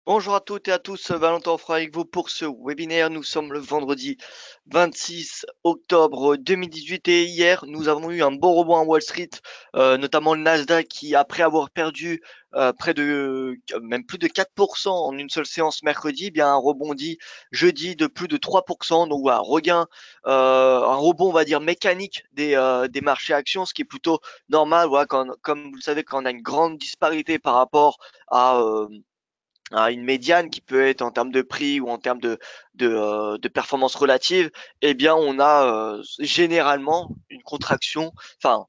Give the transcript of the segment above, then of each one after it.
Bonjour à toutes et à tous, Valentin Offray avec vous pour ce webinaire. Nous sommes le vendredi 26 octobre 2018 et hier nous avons eu un beau rebond à Wall Street, notamment le Nasdaq qui après avoir perdu près de même plus de 4% en une seule séance mercredi, bien a rebondi jeudi de plus de 3%. Donc voilà, regain, un rebond on va dire mécanique des marchés actions, ce qui est plutôt normal. Voilà, comme vous le savez, quand on a une grande disparité par rapport à une médiane qui peut être en termes de prix ou en termes de performance relative, eh bien on a généralement une contraction, enfin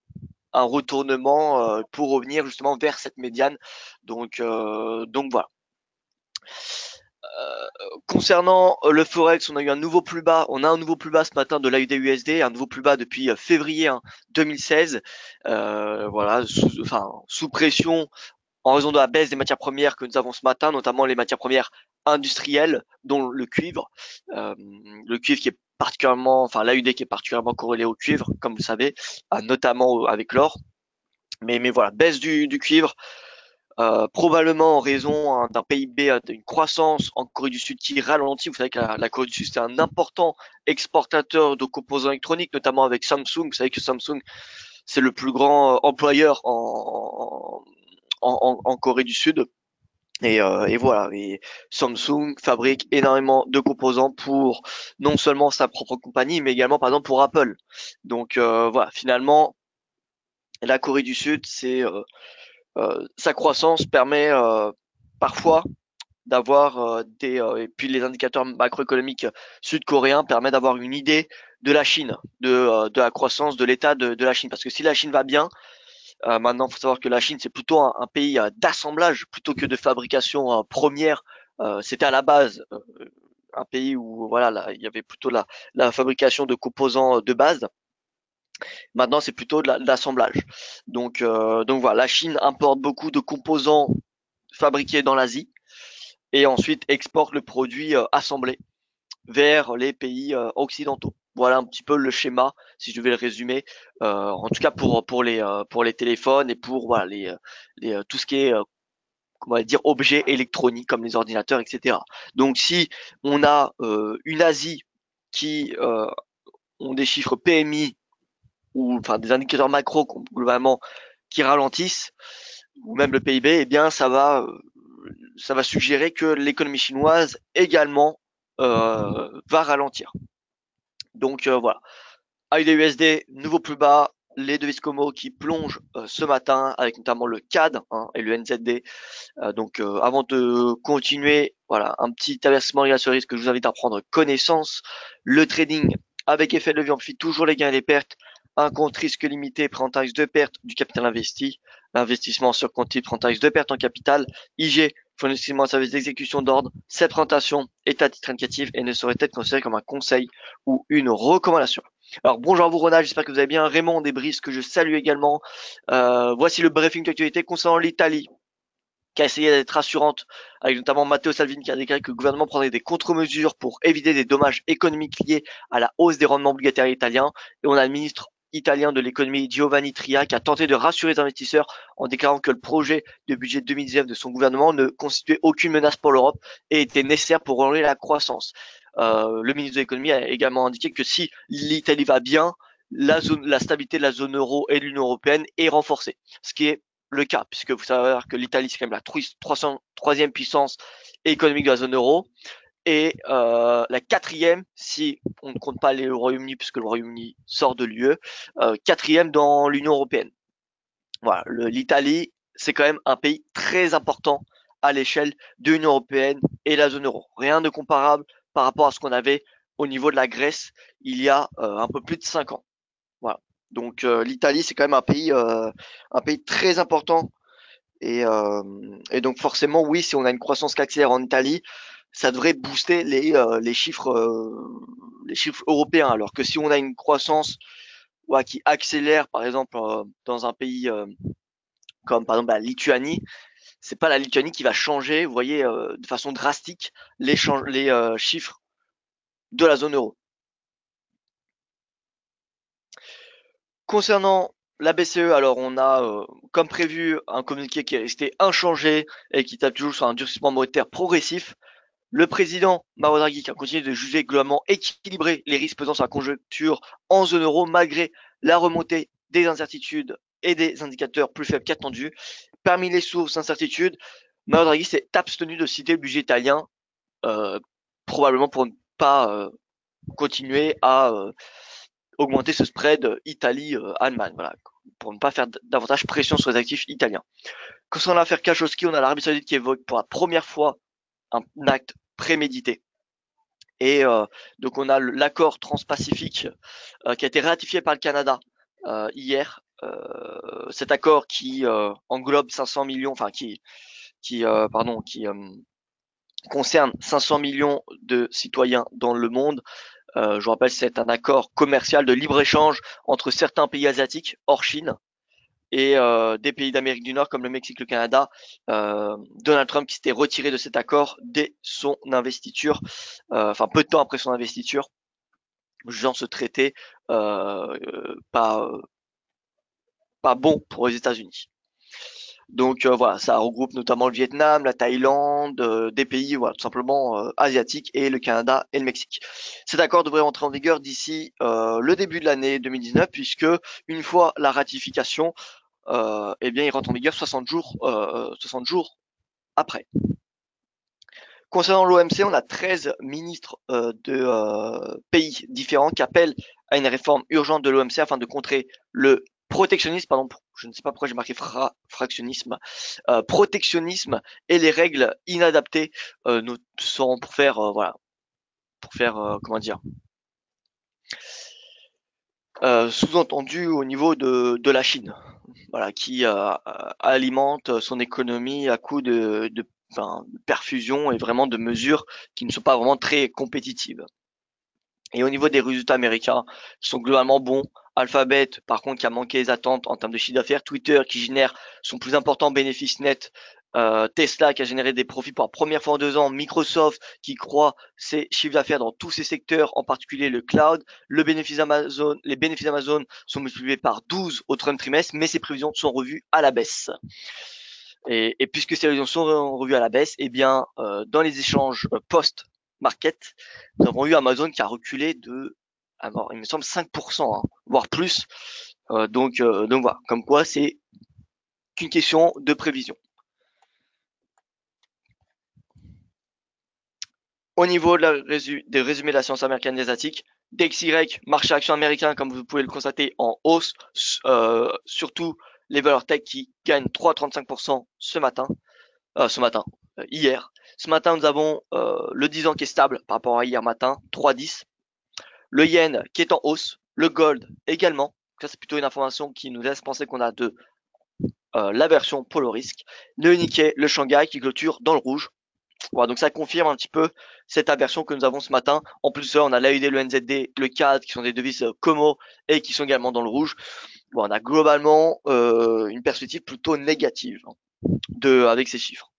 un retournement pour revenir justement vers cette médiane. Donc voilà. Concernant le forex, on a eu un nouveau plus bas. On a un nouveau plus bas ce matin de l'AUD-USD, un nouveau plus bas depuis février 2016. Voilà, sous pression en raison de la baisse des matières premières que nous avons ce matin, notamment les matières premières industrielles, dont le cuivre. Le cuivre qui est particulièrement, enfin l'AUD qui est particulièrement corrélé au cuivre, comme vous le savez, notamment avec l'or. Mais voilà, baisse du cuivre, probablement en raison d'un PIB, d'une croissance en Corée du Sud qui ralentit. Vous savez que la Corée du Sud, c'est un important exportateur de composants électroniques, notamment avec Samsung. Vous savez que Samsung, c'est le plus grand employeur en Corée du Sud. Et voilà, et Samsung fabrique énormément de composants pour non seulement sa propre compagnie, mais également par exemple pour Apple. Donc voilà, finalement, la Corée du Sud, sa croissance permet parfois d'avoir et puis les indicateurs macroéconomiques sud-coréens permettent d'avoir une idée de la Chine, de la croissance de l'état de la Chine. Parce que si la Chine va bien, maintenant, il faut savoir que la Chine, c'est plutôt un pays d'assemblage plutôt que de fabrication première. C'était à la base un pays où voilà, là, il y avait plutôt la fabrication de composants de base. Maintenant, c'est plutôt de l'assemblage. Donc voilà, la Chine importe beaucoup de composants fabriqués dans l'Asie et ensuite exporte le produit assemblé vers les pays occidentaux. Voilà un petit peu le schéma, si je devais le résumer. En tout cas pour les téléphones et pour voilà tout ce qui est on va dire objets électroniques comme les ordinateurs, etc. Donc si on a une Asie qui ont des chiffres PMI ou enfin des indicateurs macro globalement qui ralentissent ou même le PIB, eh bien ça va suggérer que l'économie chinoise également va ralentir. Donc voilà. AUD-USD, nouveau plus bas, les devises Como qui plongent ce matin avec notamment le CAD et le NZD. Avant de continuer, voilà, un petit avertissement lié à ce risque que je vous invite à prendre connaissance. Le trading avec effet de levier amplifie toujours les gains et les pertes. Un compte risque limité prend un risque de perte du capital investi. L'investissement sur compte type prend un risque de perte en capital. IG, fournissement de service d'exécution d'ordre. Cette présentation est à titre indicatif et ne saurait être considérée comme un conseil ou une recommandation. Alors bonjour à vous Ronald, j'espère que vous allez bien. Raymond Desbris que je salue également. Voici le briefing d'actualité concernant l'Italie qui a essayé d'être rassurante, avec notamment Matteo Salvini qui a déclaré que le gouvernement prendrait des contre-mesures pour éviter des dommages économiques liés à la hausse des rendements obligataires italiens. Et on a le ministre italien de l'économie Giovanni Tria qui a tenté de rassurer les investisseurs en déclarant que le projet de budget 2019 de son gouvernement ne constituait aucune menace pour l'Europe et était nécessaire pour relancer la croissance. Le ministre de l'économie a également indiqué que si l'Italie va bien, la stabilité de la zone euro et de l'Union européenne est renforcée, ce qui est le cas, puisque vous savez que l'Italie, c'est quand même la 303e puissance économique de la zone euro, et la quatrième, si on ne compte pas le Royaume-Uni, puisque le Royaume-Uni sort de l'UE, quatrième dans l'Union européenne. Voilà, l'Italie, c'est quand même un pays très important à l'échelle de l'Union européenne et la zone euro. Rien de comparable par rapport à ce qu'on avait au niveau de la Grèce il y a un peu plus de 5 ans. Voilà. Donc l'Italie, c'est quand même un pays très important et donc forcément, oui, si on a une croissance qui accélère en Italie, ça devrait booster les chiffres européens. Alors que si on a une croissance ouais, qui accélère, par exemple, dans un pays comme par exemple la Lituanie, c'est pas la Lituanie qui va changer, vous voyez, de façon drastique les chiffres de la zone euro. Concernant la BCE, alors on a, comme prévu, un communiqué qui est resté inchangé et qui tape toujours sur un durcissement monétaire progressif. Le président Mario Draghi qui a continué de juger globalement équilibré les risques pesant sur la conjoncture en zone euro malgré la remontée des incertitudes et des indicateurs plus faibles qu'attendus. Parmi les sources d'incertitude, Mario Draghi s'est abstenu de citer le budget italien, probablement pour ne pas continuer à augmenter ce spread Italie-Allemagne, voilà, pour ne pas faire davantage pression sur les actifs italiens. Concernant l'affaire Khashoggi, on a l'Arabie Saoudite qui évoque pour la première fois un acte prémédité. Et donc on a l'accord transpacifique qui a été ratifié par le Canada hier. Cet accord qui englobe 500 millions, enfin qui concerne 500 millions de citoyens dans le monde. Je vous rappelle, c'est un accord commercial de libre-échange entre certains pays asiatiques hors Chine et des pays d'Amérique du Nord comme le Mexique, le Canada. Donald Trump qui s'était retiré de cet accord dès son investiture, enfin peu de temps après son investiture, jugeant ce traité pas bon pour les États-Unis. Donc voilà, ça regroupe notamment le Vietnam, la Thaïlande, des pays voilà, tout simplement asiatiques et le Canada et le Mexique. Cet accord devrait entrer en vigueur d'ici le début de l'année 2019 puisque une fois la ratification, eh bien il rentre en vigueur 60 jours après. Concernant l'OMC, on a 13 ministres de pays différents qui appellent à une réforme urgente de l'OMC afin de contrer le protectionnisme, pardon, je ne sais pas pourquoi j'ai marqué fractionnisme, protectionnisme et les règles inadaptées sont pour faire, voilà, pour faire, comment dire, sous-entendu au niveau de la Chine, voilà, qui alimente son économie à coup de perfusion et vraiment de mesures qui ne sont pas vraiment très compétitives. Et au niveau des résultats américains, qui sont globalement bons. Alphabet, par contre, qui a manqué les attentes en termes de chiffre d'affaires. Twitter, qui génère son plus important bénéfice net. Tesla, qui a généré des profits pour la première fois en 2 ans. Microsoft, qui croît ses chiffres d'affaires dans tous ses secteurs, en particulier le cloud. Les bénéfices d'Amazon sont multipliés par 12 au troisième trimestre, mais ses prévisions sont revues à la baisse. Et puisque ces prévisions sont revues à la baisse, eh bien, dans les échanges post-market, nous avons eu Amazon qui a reculé de, alors, il me semble 5%, hein, voire plus. Donc voilà, comme quoi c'est qu'une question de prévision. Au niveau des résumés de la science américaine et asiatique, DXY, marché action américain, comme vous pouvez le constater, en hausse, surtout les valeurs tech qui gagnent 3,35% hier. Ce matin, nous avons le 10 ans qui est stable par rapport à hier matin, 3,10. Le yen qui est en hausse, le gold également. Ça, c'est plutôt une information qui nous laisse penser qu'on a de l'aversion pour le risque. Le Nikkei, le Shanghai qui clôture dans le rouge. Voilà, donc ça confirme un petit peu cette aversion que nous avons ce matin. En plus de ça, on a l'AUD, le NZD, le CAD qui sont des devises Como et qui sont également dans le rouge. Bon, on a globalement une perspective plutôt négative avec ces chiffres.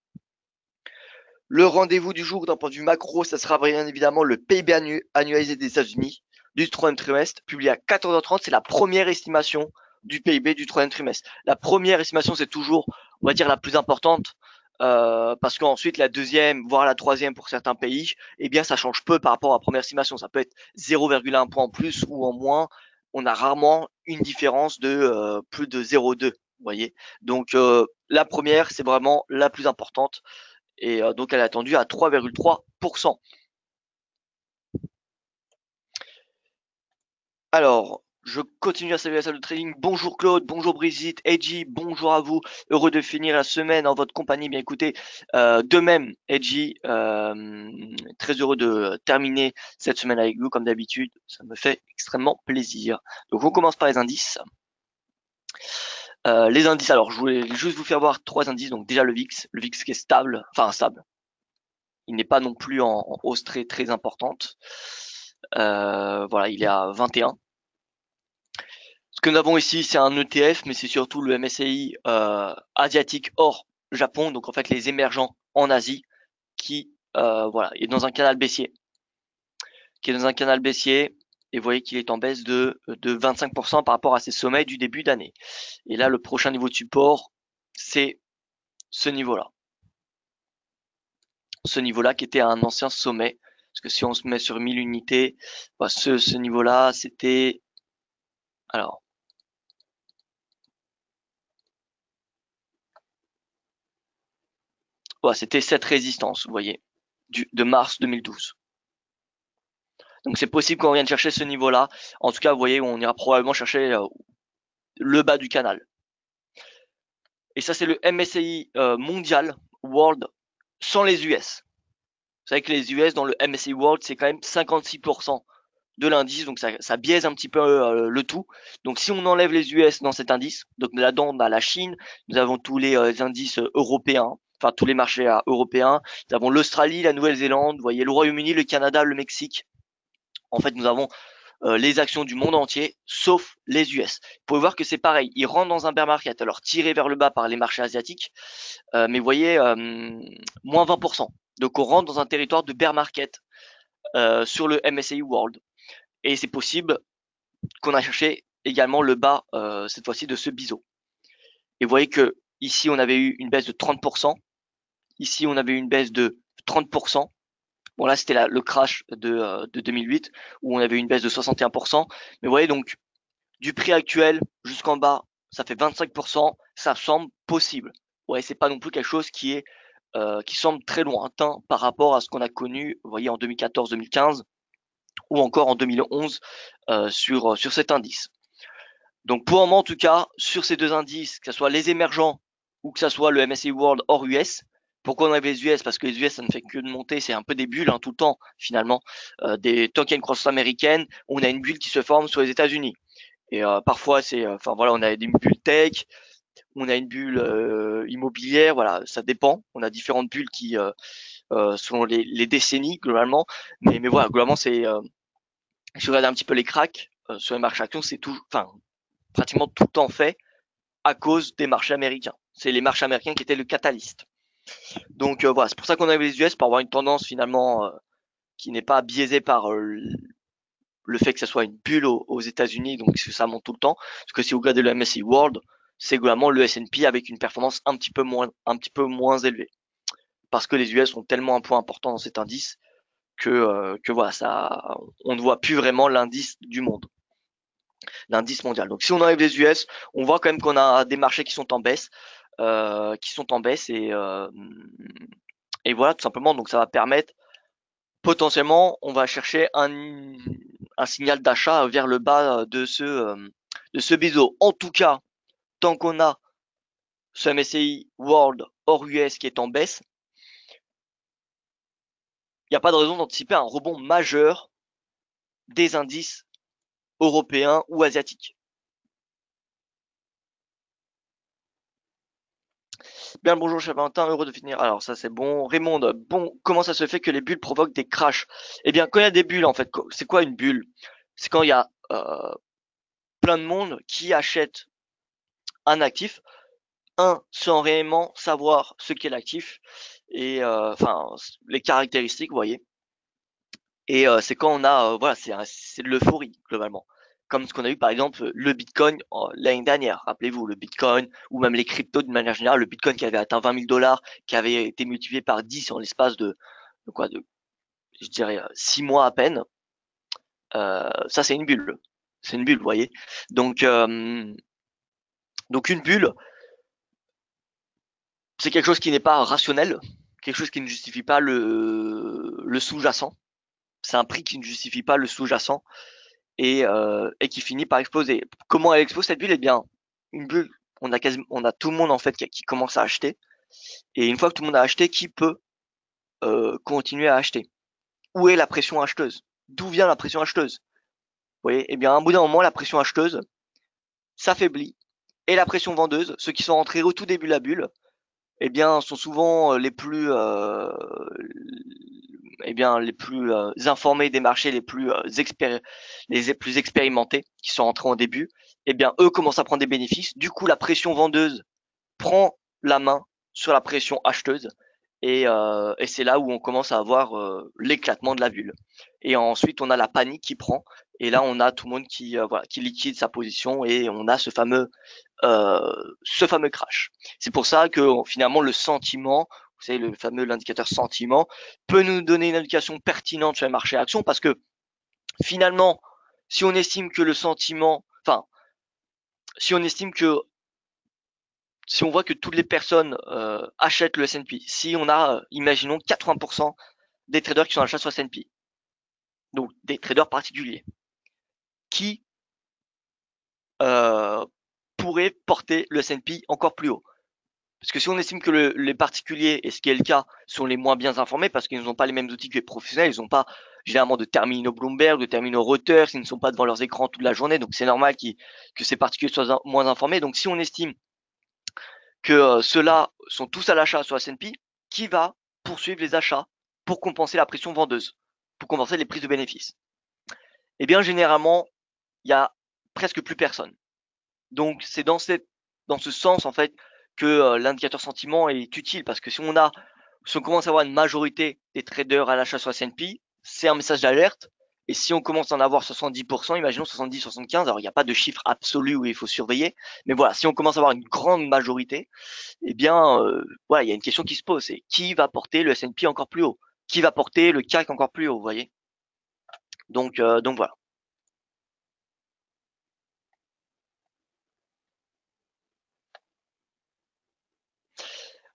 Le rendez-vous du jour d'un point de vue macro, ça sera bien évidemment le PIB annualisé des États-Unis du troisième trimestre, publié à 14h30. C'est la première estimation du PIB du troisième trimestre. La première estimation, c'est toujours, on va dire, la plus importante, parce qu'ensuite la deuxième, voire la troisième pour certains pays, eh bien, ça change peu par rapport à la première estimation. Ça peut être 0,1 point en plus ou en moins. On a rarement une différence de plus de 0,2. Vous voyez. Donc la première, c'est vraiment la plus importante. Et donc elle est attendue à 3,3%. Alors, je continue à saluer la salle de trading. Bonjour Claude, bonjour Brigitte, Edgy, bonjour à vous. Heureux de finir la semaine en votre compagnie. Bien écoutez, de même, Edgy, très heureux de terminer cette semaine avec vous comme d'habitude. Ça me fait extrêmement plaisir. Donc on commence par les indices. Les indices, alors je voulais juste vous faire voir 3 indices. Donc déjà le VIX qui est stable, enfin stable. Il n'est pas non plus en hausse très très importante. Voilà, il est à 21. Ce que nous avons ici, c'est un ETF, mais c'est surtout le MSCI asiatique hors Japon, donc en fait les émergents en Asie, qui voilà, est dans un canal baissier. et vous voyez qu'il est en baisse de 25% par rapport à ses sommets du début d'année. Et là, le prochain niveau de support, c'est ce niveau-là. Ce niveau-là qui était un ancien sommet. Parce que si on se met sur 1000 unités, bah, ce niveau-là, c'était... Alors, ouais, c'était cette résistance, vous voyez, de mars 2012. Donc c'est possible qu'on vienne chercher ce niveau-là. En tout cas, vous voyez, on ira probablement chercher le bas du canal. Et ça, c'est le MSCI mondial, World, sans les US. Vous savez que les US dans le MSCI World, c'est quand même 56% de l'indice, donc ça biaise un petit peu le tout. Donc si on enlève les US dans cet indice, donc là-dedans on a la Chine, nous avons tous les indices européens, enfin tous les marchés européens, nous avons l'Australie, la Nouvelle-Zélande, vous voyez le Royaume-Uni, le Canada, le Mexique. En fait, nous avons les actions du monde entier, sauf les US. Vous pouvez voir que c'est pareil, ils rentrent dans un bear market, alors tiré vers le bas par les marchés asiatiques, mais vous voyez, moins 20%. Donc on rentre dans un territoire de bear market sur le MSCI World. Et c'est possible qu'on a cherché également le bas, cette fois-ci, de ce biseau. Et vous voyez que ici, on avait eu une baisse de 30%. Ici, on avait eu une baisse de 30%. Bon, là, c'était le crash de 2008, où on avait eu une baisse de 61%. Mais vous voyez, donc, du prix actuel jusqu'en bas, ça fait 25%. Ça semble possible. Ouais, c'est pas non plus quelque chose qui semble très lointain par rapport à ce qu'on a connu, vous voyez, en 2014-2015 ou encore en 2011 sur cet indice. Donc pour le moment, en tout cas, sur ces deux indices, que ce soit les émergents ou que ce soit le MSCI World hors US, pourquoi on avait les US? Parce que les US, ça ne fait que de monter, c'est un peu des bulles tout le temps, finalement. Des tokens croissance américaine, on a une bulle qui se forme sur les États-Unis. Et parfois, enfin voilà, on a une bulle tech, on a une bulle immobilière, voilà, ça dépend. On a différentes bulles qui, selon les décennies, globalement. Mais voilà, globalement, si je regarde un petit peu les cracks sur les marchés actions, c'est tout, enfin, pratiquement tout le temps fait à cause des marchés américains. C'est les marchés américains qui étaient le catalyste. Donc voilà, c'est pour ça qu'on avait les US, pour avoir une tendance finalement qui n'est pas biaisée par le fait que ça soit une bulle aux États-Unis, donc ça monte tout le temps. Parce que si vous regardez le MSCI World, c'est globalement le S&P avec une performance un petit peu moins élevée. Parce que les US ont tellement un point important dans cet indice que voilà, ça, on ne voit plus vraiment l'indice du monde, l'indice mondial. Donc si on enlève les US, on voit quand même qu'on a des marchés qui sont en baisse, et voilà tout simplement. Donc ça va permettre potentiellement, on va chercher un signal d'achat vers le bas de ce biseau. En tout cas, tant qu'on a ce MSCI World hors US qui est en baisse, il n'y a pas de raison d'anticiper un rebond majeur des indices européens ou asiatiques. Bien le bonjour, cher Valentin, heureux de finir. Alors ça c'est bon. Raymond, bon, comment ça se fait que les bulles provoquent des crashs? Eh bien, quand il y a des bulles, en fait, c'est quoi une bulle? C'est quand il y a plein de monde qui achète un actif, sans réellement savoir ce qu'est l'actif et enfin les caractéristiques, vous voyez. Et c'est quand on a, voilà, c'est de l'euphorie globalement. Comme ce qu'on a eu par exemple le Bitcoin l'année dernière. Rappelez-vous, le Bitcoin ou même les cryptos d'une manière générale, le Bitcoin qui avait atteint 20 000 $, qui avait été multiplié par 10 en l'espace de je dirais 6 mois à peine. Ça c'est une bulle. C'est une bulle, vous voyez. Donc une bulle, c'est quelque chose qui n'est pas rationnel, quelque chose qui ne justifie pas le sous-jacent. C'est un prix qui ne justifie pas le sous-jacent et qui finit par exploser. Comment elle explose cette bulle? Eh bien, une bulle, on a tout le monde en fait qui commence à acheter. Et une fois que tout le monde a acheté, qui peut continuer à acheter? Où est la pression acheteuse? D'où vient la pression acheteuse? Vous voyez? Eh bien, à un bout d'un moment, la pression acheteuse s'affaiblit et la pression vendeuse, ceux qui sont rentrés au tout début de la bulle, eh bien, sont souvent les plus informés des marchés, les plus expérimentés, qui sont rentrés au début. Eh bien, eux commencent à prendre des bénéfices. Du coup, la pression vendeuse prend la main sur la pression acheteuse et c'est là où on commence à avoir l'éclatement de la bulle. Et ensuite, on a la panique qui prend Et là, on a tout le monde qui voilà, qui liquide sa position et on a ce fameux crash. C'est pour ça que finalement le sentiment, vous savez le fameux l'indicateur sentiment, peut nous donner une indication pertinente sur les marchés actions parce que finalement, si on estime que le sentiment, enfin, si on estime que si on voit que toutes les personnes achètent le S&P, si on a, imaginons 80% des traders qui sont à l'achat sur S&P, donc des traders particuliers, qui euh, pourraient porter le S&P encore plus haut. Parce que si on estime que les particuliers, et ce qui est le cas, sont les moins bien informés, parce qu'ils n'ont pas les mêmes outils que les professionnels, ils n'ont pas généralement de terminaux Bloomberg, de terminaux Reuters, ils ne sont pas devant leurs écrans toute la journée, donc c'est normal que ces particuliers soient moins informés. Donc si on estime que ceux-là sont tous à l'achat sur S&P, qui va poursuivre les achats pour compenser la pression vendeuse, pour compenser les prises de bénéfices? Eh bien, généralement, il y a presque plus personne. Donc, c'est dans ce sens, en fait, que l'indicateur sentiment est utile, parce que si on commence à avoir une majorité des traders à l'achat sur S&P, c'est un message d'alerte. Et si on commence à en avoir 70%, imaginons 70, 75, alors il n'y a pas de chiffre absolu où il faut surveiller, mais voilà, si on commence à avoir une grande majorité, eh bien, voilà, il y a une question qui se pose, c'est qui va porter le S&P encore plus haut? Qui va porter le CAC encore plus haut, vous voyez? Donc voilà.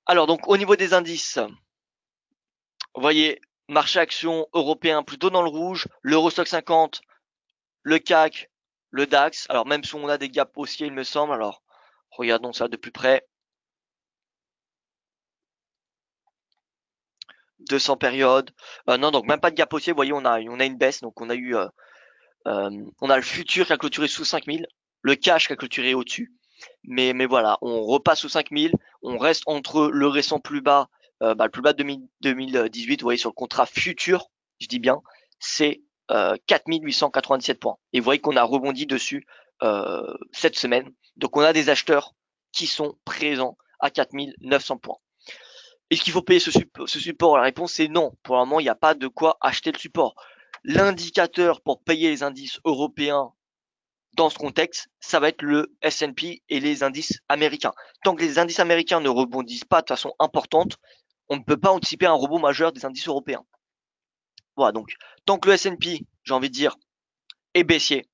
Alors donc au niveau des indices, vous voyez, marché action européen plutôt dans le rouge, l'Eurostock 50, le CAC, le DAX. Alors même si on a des gaps haussiers, il me semble. Alors regardons ça de plus près. 200 périodes. Non, donc même pas de gap haussier. Vous voyez, on a une baisse. Donc on a le futur qui a clôturé sous 5000, le cash qui a clôturé au-dessus. Mais voilà, on repasse sous 5000, on reste entre le récent plus bas, le plus bas de 2018, vous voyez sur le contrat futur, je dis bien, c'est 4897 points. Et vous voyez qu'on a rebondi dessus cette semaine. Donc on a des acheteurs qui sont présents à 4900 points. Est-ce qu'il faut payer ce support? La réponse est non. Pour le moment, il n'y a pas de quoi acheter le support. L'indicateur pour payer les indices européens dans ce contexte, ça va être le S&P et les indices américains. Tant que les indices américains ne rebondissent pas de façon importante, on ne peut pas anticiper un rebond majeur des indices européens. Voilà, donc tant que le S&P, j'ai envie de dire, est baissier,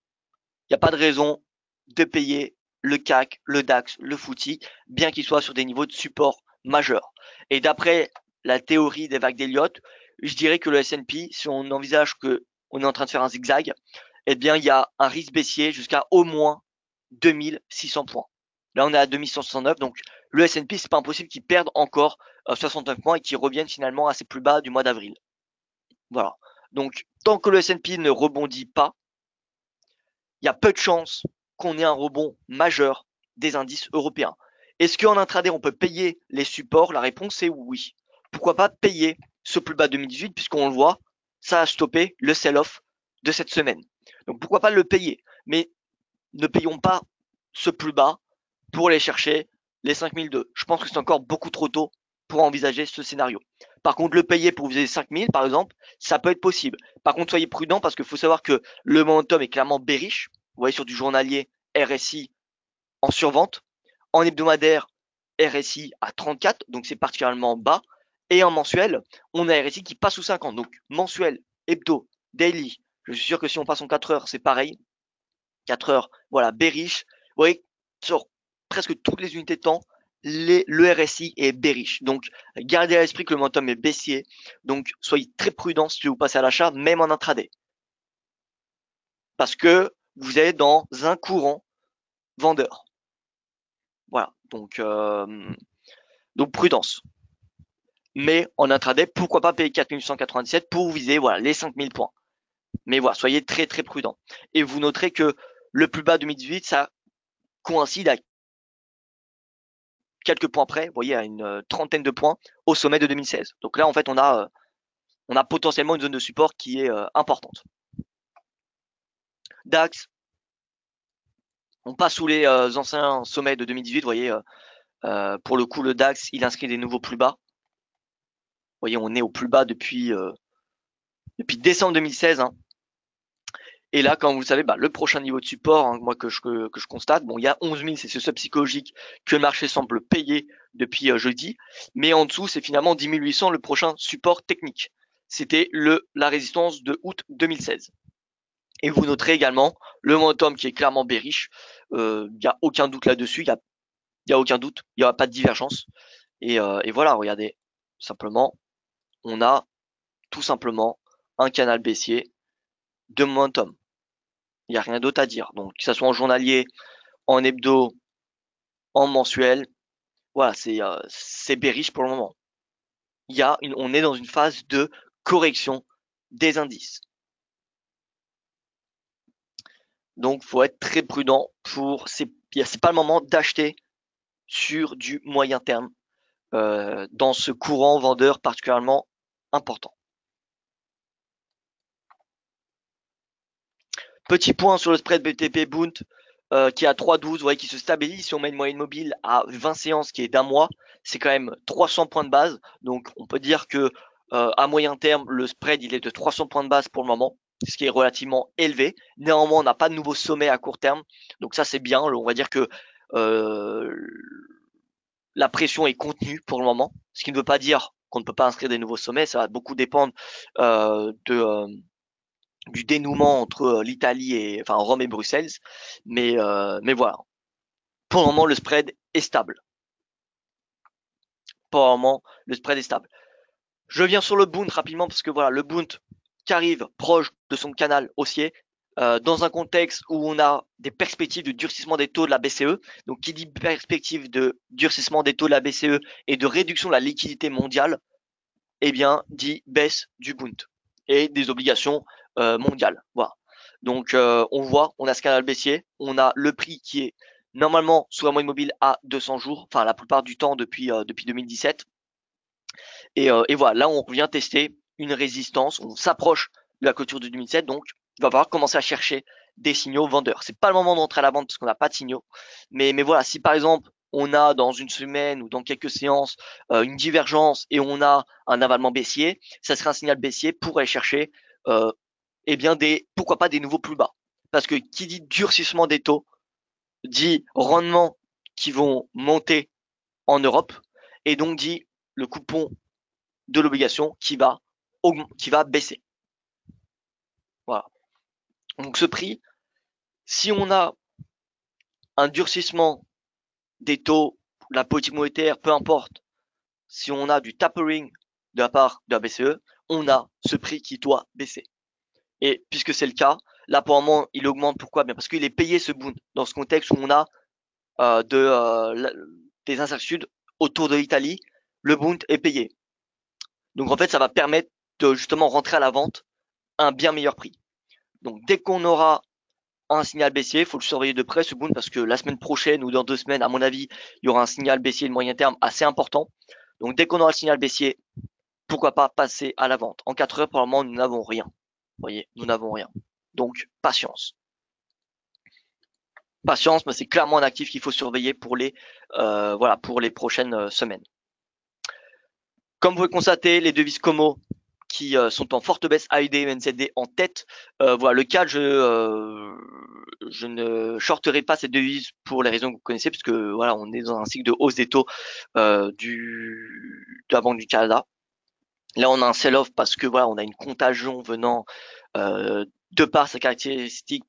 il n'y a pas de raison de payer le CAC, le DAX, le FTSE, bien qu'il soit sur des niveaux de support majeurs. Et d'après la théorie des vagues d'Elliott, je dirais que le S&P, si on envisage que on est en train de faire un zigzag, eh bien, il y a un risque baissier jusqu'à au moins 2600 points. Là, on est à 2169, donc le S&P, c'est pas impossible qu'il perde encore 69 points et qu'il revienne finalement à ses plus bas du mois d'avril. Voilà. Donc, tant que le S&P ne rebondit pas, il y a peu de chances qu'on ait un rebond majeur des indices européens. Est-ce qu'en intraday, on peut payer les supports? La réponse est oui. Pourquoi pas payer ce plus bas 2018, puisqu'on le voit, ça a stoppé le sell-off de cette semaine. Donc pourquoi pas le payer? Mais ne payons pas ce plus bas pour aller chercher les 5002. Je pense que c'est encore beaucoup trop tôt pour envisager ce scénario. Par contre, le payer pour viser 5000, par exemple, ça peut être possible. Par contre, soyez prudent parce qu'il faut savoir que le momentum est clairement bearish. Vous voyez sur du journalier RSI en survente, en hebdomadaire RSI à 34, donc c'est particulièrement bas. Et en mensuel, on a RSI qui passe sous 50. Donc mensuel, hebdo, daily. Je suis sûr que si on passe en 4 heures, c'est pareil. 4 heures, voilà, bearish. Vous voyez, sur presque toutes les unités de temps, le RSI est bearish. Donc, gardez à l'esprit que le momentum est baissier. Donc, soyez très prudent si vous passez à l'achat, même en intraday. Parce que vous êtes dans un courant vendeur. Voilà. Donc prudence. Mais en intraday, pourquoi pas payer 4897 pour viser voilà, les 5000 points. Mais voilà, soyez très très prudent. Et vous noterez que le plus bas 2018, ça coïncide à quelques points près, vous voyez, à une trentaine de points au sommet de 2016. Donc là, en fait, on a potentiellement une zone de support qui est importante. DAX, on passe sous les anciens sommets de 2018, vous voyez, pour le coup, le DAX, il inscrit des nouveaux plus bas. Vous voyez, on est au plus bas depuis décembre 2016. Hein. Et là, comme vous le savez, le prochain niveau de support, hein, moi que je constate, bon, il y a 11 000, c'est ce seuil psychologique que le marché semble payer depuis jeudi, mais en dessous, c'est finalement 10 800 le prochain support technique. C'était la résistance de août 2016. Et vous noterez également le momentum qui est clairement bearish. Il n'y a aucun doute là-dessus. Il y a aucun doute. Il n'y aura pas de divergence. Et voilà, regardez. Simplement, on a tout simplement un canal baissier de momentum. Il n'y a rien d'autre à dire. Donc, que ce soit en journalier, en hebdo, en mensuel, voilà, c'est bearish pour le moment. On est dans une phase de correction des indices. Donc, faut être très prudent c'est pas le moment d'acheter sur du moyen terme dans ce courant vendeur particulièrement important. Petit point sur le spread BTP Bund qui est à 3,12, vous voyez qui se stabilise. Si on met une moyenne mobile à 20 séances qui est d'un mois, c'est quand même 300 points de base. Donc on peut dire que à moyen terme, le spread il est de 300 points de base pour le moment, ce qui est relativement élevé. Néanmoins, on n'a pas de nouveau sommet à court terme, donc ça c'est bien. On va dire que la pression est contenue pour le moment, ce qui ne veut pas dire qu'on ne peut pas inscrire des nouveaux sommets. Ça va beaucoup dépendre du dénouement entre l'Italie et enfin Rome et Bruxelles, mais voilà. Pour le moment, le spread est stable. Pour le moment, le spread est stable. Je viens sur le Bund rapidement parce que voilà, le Bund qui arrive proche de son canal haussier dans un contexte où on a des perspectives de durcissement des taux de la BCE. Donc, qui dit perspective de durcissement des taux de la BCE et de réduction de la liquidité mondiale, eh bien, dit baisse du Bund et des obligations mondiales. Voilà. Donc, on voit, on a ce canal baissier, on a le prix qui est normalement sous la moyenne mobile à 200 jours, enfin la plupart du temps depuis 2017. Et voilà, là on vient tester une résistance, on s'approche de la clôture de 2007, donc il va falloir commencer à chercher des signaux vendeurs. C'est pas le moment d'entrer à la vente parce qu'on n'a pas de signaux, mais voilà, si par exemple on a dans une semaine ou dans quelques séances une divergence et on a un avalement baissier, ça serait un signal baissier pour aller chercher eh bien pourquoi pas des nouveaux plus bas. Parce que qui dit durcissement des taux dit rendements qui vont monter en Europe et donc dit le coupon de l'obligation qui va baisser. Voilà. Donc ce prix, si on a un durcissement des taux, la politique monétaire, peu importe, si on a du tapering de la part de la BCE, on a ce prix qui doit baisser. Et puisque c'est le cas, là pour le moment il augmente. Pourquoi? Bien parce qu'il est payé ce Bund dans ce contexte où on a des incertitudes autour de l'Italie. Le Bund est payé. Donc en fait ça va permettre de justement rentrer à la vente à un bien meilleur prix. Donc dès qu'on aura un signal baissier, il faut le surveiller de près ce Bund parce que la semaine prochaine ou dans 2 semaines, à mon avis, il y aura un signal baissier de moyen terme assez important. Donc dès qu'on aura le signal baissier, pourquoi pas passer à la vente. En 4 heures, pour le moment, nous n'avons rien. Vous voyez, nous n'avons rien. Donc patience. Patience, mais c'est clairement un actif qu'il faut surveiller pour les prochaines semaines. Comme vous pouvez constater, les devises Como qui sont en forte baisse, AUD et NZD en tête. Voilà, le CAD, je ne shorterai pas cette devise pour les raisons que vous connaissez, puisque voilà, on est dans un cycle de hausse des taux de la Banque du Canada. Là, on a un sell-off parce que voilà, on a une contagion venant de par sa caractéristique,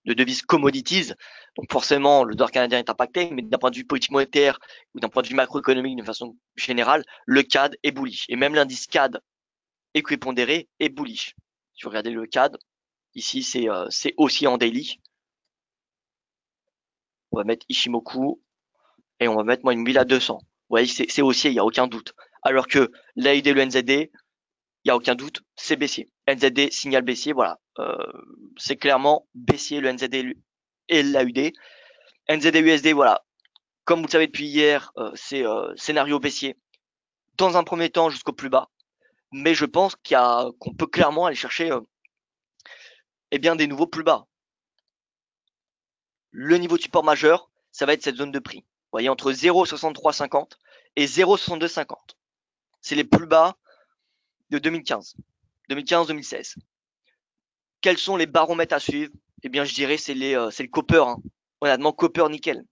de devises commodities. Donc forcément, le dollar canadien est impacté, mais d'un point de vue politique monétaire ou d'un point de vue macroéconomique de façon générale, le CAD est bullish. Et même l'indice CAD équipondéré est bullish. Si vous regardez le CAD, ici c'est aussi en daily. On va mettre Ishimoku et on va mettre moyenne mobile à 200. Vous voyez, c'est haussier, il n'y a aucun doute. Alors que l'AUD et le NZD, il n'y a aucun doute, c'est baissier. NZD, signal baissier, voilà. C'est clairement baissier le NZD et l'AUD. NZD USD, voilà. Comme vous le savez depuis hier, c'est scénario baissier. Dans un premier temps jusqu'au plus bas. Mais je pense qu'on peut clairement aller chercher eh bien des nouveaux plus bas. Le niveau de support majeur, ça va être cette zone de prix. Vous voyez, entre 0,6350 et 0,6250. C'est les plus bas de 2015, 2016. Quels sont les baromètres à suivre? Eh bien, je dirais c'est le copper, hein. Honnêtement, copper, nickel.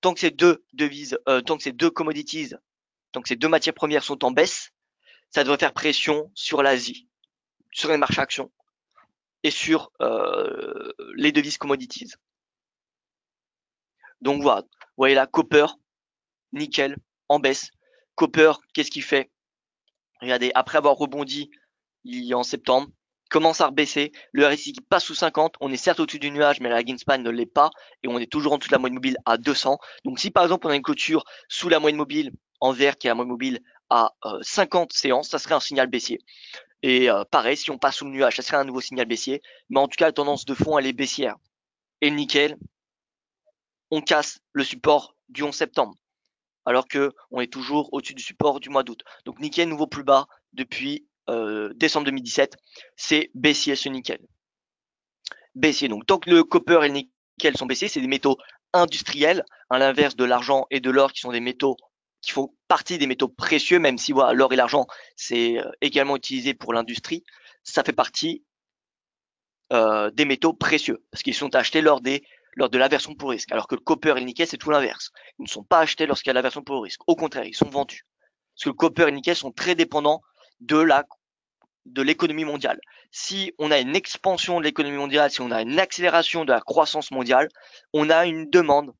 Tant que ces deux devises, tant que ces deux commodities, tant que ces deux matières premières sont en baisse, ça devrait faire pression sur l'Asie, sur les marchés actions et sur les devises commodities. Donc voilà, vous voyez là, copper, nickel, en baisse. Copper, qu'est-ce qu'il fait? Regardez, après avoir rebondi en septembre, commence à rebaisser. Le RSI qui passe sous 50. On est certes au-dessus du nuage, mais la Greenspan ne l'est pas. Et on est toujours en dessous de la moyenne mobile à 200. Donc si par exemple on a une clôture sous la moyenne mobile en vert, qui est la moyenne mobile à 50 séances, ça serait un signal baissier. Et pareil, si on passe sous le nuage, ça serait un nouveau signal baissier. Mais en tout cas, la tendance de fond, elle est baissière. Et le nickel, on casse le support du 11 septembre. Alors que on est toujours au-dessus du support du mois d'août. Donc nickel nouveau plus bas depuis décembre 2017, c'est baissier ce nickel. Baissier. Donc tant que le copper et le nickel sont baissiers, c'est des métaux industriels, à l'inverse de l'argent et de l'or qui sont des métaux qui font partie des métaux précieux, même si voilà, l'or et l'argent c'est également utilisé pour l'industrie, ça fait partie des métaux précieux parce qu'ils sont achetés lors de l'aversion pour risque, alors que le copper et le nickel c'est tout l'inverse. Ils ne sont pas achetés lorsqu'il y a l'aversion pour risque. Au contraire, ils sont vendus. Parce que le copper et le nickel sont très dépendants de l'économie mondiale. Si on a une expansion de l'économie mondiale, si on a une accélération de la croissance mondiale, on a une demande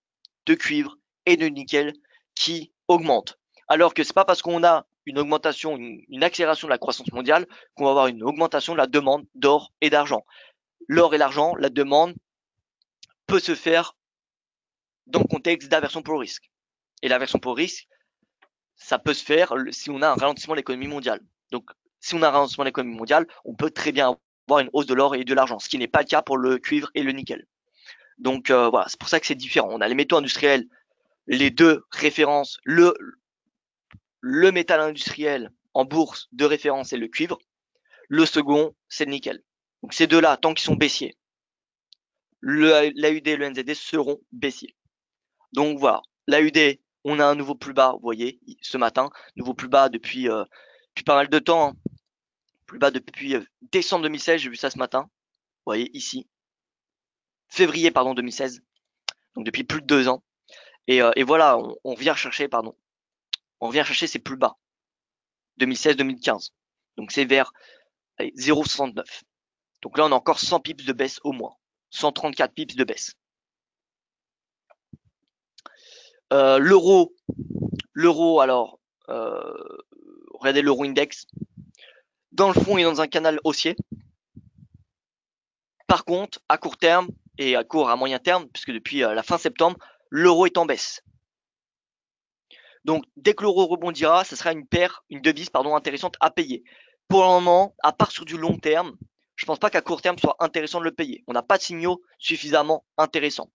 de cuivre et de nickel qui augmente. Alors que c'est pas parce qu'on a une augmentation, une accélération de la croissance mondiale qu'on va avoir une augmentation de la demande d'or et d'argent. L'or et l'argent, la demande peut se faire dans le contexte d'aversion pour le risque. Et l'aversion pour le risque, ça peut se faire si on a un ralentissement de l'économie mondiale. Donc, si on a un ralentissement de l'économie mondiale, on peut très bien avoir une hausse de l'or et de l'argent, ce qui n'est pas le cas pour le cuivre et le nickel. Donc voilà, c'est pour ça que c'est différent. On a les métaux industriels, les deux références, le métal industriel en bourse de référence c'est le cuivre, le second c'est le nickel. Donc ces deux-là, tant qu'ils sont baissiers, l'AUD et le NZD seront baissiers. Donc voilà, l'AUD, on a un nouveau plus bas, vous voyez, ce matin, nouveau plus bas depuis pas mal de temps, hein. Plus bas depuis décembre 2016, j'ai vu ça ce matin, vous voyez ici, février pardon 2016, donc depuis plus de 2 ans. Et voilà, on vient chercher ces plus bas 2016-2015. Donc c'est vers 0,69. Donc là on a encore 100 pips de baisse au moins, 134 pips de baisse. L'euro alors, regardez l'euro index. Dans le fond, il est dans un canal haussier. Par contre, à court terme et à moyen terme, puisque depuis la fin septembre, l'euro est en baisse. Donc, dès que l'euro rebondira, ce sera une devise intéressante à payer. Pour le moment, à part sur du long terme, je ne pense pas qu'à court terme soit intéressant de le payer. On n'a pas de signaux suffisamment intéressants.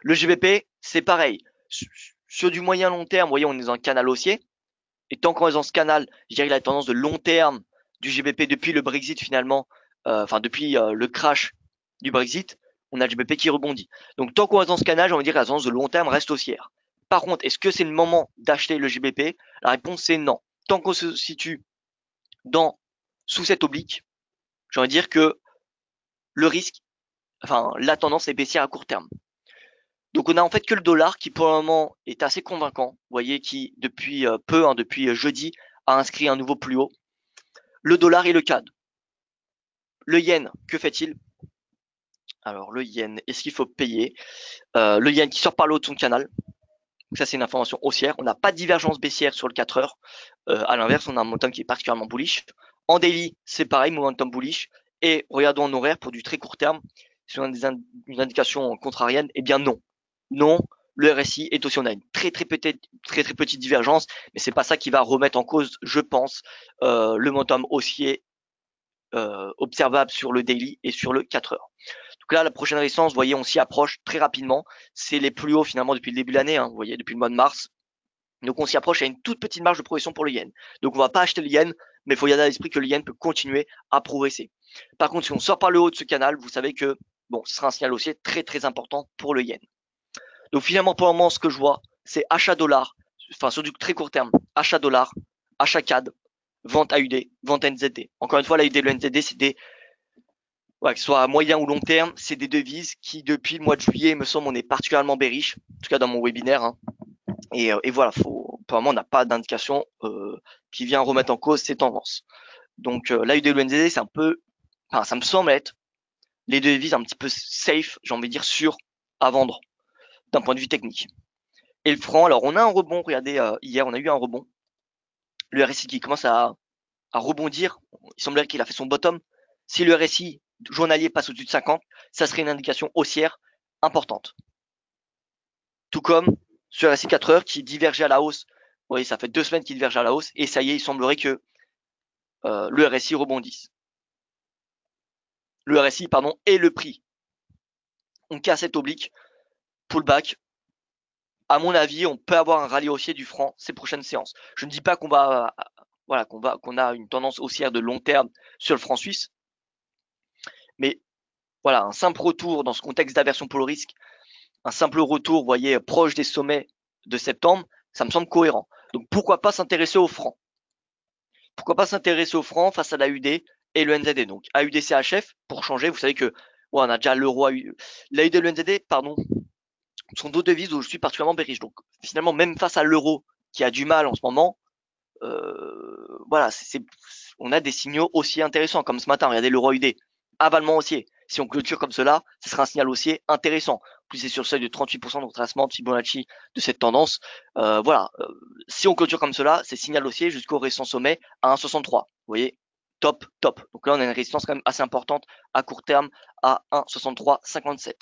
Le GBP, c'est pareil. Sur du moyen long terme, vous voyez, on est dans un canal haussier. Et tant qu'on est dans ce canal, je dirais la tendance de long terme du GBP depuis le Brexit finalement, depuis le crash du Brexit, on a le GBP qui rebondit. Donc tant qu'on est dans ce canal, j'ai envie de dire que la tendance de long terme reste haussière. Par contre, est-ce que c'est le moment d'acheter le GBP? La réponse c'est non. Tant qu'on se situe sous cette oblique, j'ai envie de dire que le risque, la tendance est baissière à court terme. Donc on a en fait que le dollar qui pour le moment est assez convaincant, vous voyez, qui depuis depuis jeudi a inscrit un nouveau plus haut. Le dollar et le CAD. Le yen, que fait-il? Alors le yen, est-ce qu'il faut payer? Le yen qui sort par le haut de son canal. Donc ça c'est une information haussière. On n'a pas de divergence baissière sur le 4 heures. À l'inverse, on a un momentum qui est particulièrement bullish. En daily, c'est pareil, momentum bullish. Et regardons en horaire pour du très court terme. Si on a une indication contrarienne, eh bien non. Non, le RSI est aussi, on a une très petite divergence, mais c'est pas ça qui va remettre en cause, je pense, le momentum haussier observable sur le daily et sur le 4 heures. Donc là, la prochaine résistance, vous voyez, on s'y approche très rapidement. C'est les plus hauts finalement depuis le début de l'année, hein, vous voyez, depuis le mois de mars. Donc on s'y approche à une toute petite marge de progression pour le yen. Donc on va pas acheter le yen, mais il faut garder à l'esprit que le yen peut continuer à progresser. Par contre, si on sort par le haut de ce canal, vous savez que bon, ce sera un signal haussier très important pour le yen. Donc finalement, pour le moment, ce que je vois, c'est achat dollar, sur du très court terme, achat dollar, achat CAD, vente AUD, vente NZD. Encore une fois, l'AUD et le NZD, c'est Ouais, que ce soit à moyen ou long terme, c'est des devises qui, depuis le mois de juillet, il me semble, on est particulièrement bearish, en tout cas dans mon webinaire, hein. Et voilà, pour le moment, on n'a pas d'indication qui vient remettre en cause ces tendances. Donc l'AUD et le NZD, c'est un peu, enfin, ça me semble être les devises un petit peu safe, j'ai envie de dire sûres à vendre d'un point de vue technique. Et le franc, alors on a un rebond, regardez, hier on a eu un rebond. Le RSI qui commence à rebondir, il semblerait qu'il a fait son bottom. Si le RSI journalier passe au-dessus de 50, ça serait une indication haussière importante. Tout comme sur RSI 4 heures qui divergeait à la hausse. Vous voyez, ça fait 2 semaines qu'il diverge à la hausse et ça y est, il semblerait que le RSI rebondisse. Le RSI, pardon, et le prix. On casse cette oblique, pullback. À mon avis, on peut avoir un rallye haussier du franc ces prochaines séances. Je ne dis pas qu'on va, voilà, qu'on a une tendance haussière de long terme sur le franc suisse, mais voilà, un simple retour dans ce contexte d'aversion pour le risque, un simple retour, vous voyez, proche des sommets de septembre, ça me semble cohérent. Donc pourquoi pas s'intéresser au franc? Pourquoi pas s'intéresser au franc face à l'AUD et le NZD? Donc AUD CHF, pour changer, vous savez que ouais, on a déjà l'euro, l'AUD et le NZD, pardon, sont deux devises où je suis particulièrement bearish. Donc finalement, même face à l'euro qui a du mal en ce moment, voilà, on a des signaux aussi intéressants comme ce matin. Regardez l'euro UD, avalement haussier. Si on clôture comme cela, ce sera un signal haussier intéressant. En plus, c'est sur le seuil de 38% de retracement Fibonacci de cette tendance. Voilà, si on clôture comme cela, c'est signal haussier jusqu'au récent sommet à 1,63. Vous voyez, top, top. Donc là, on a une résistance quand même assez importante à court terme à 1,6357.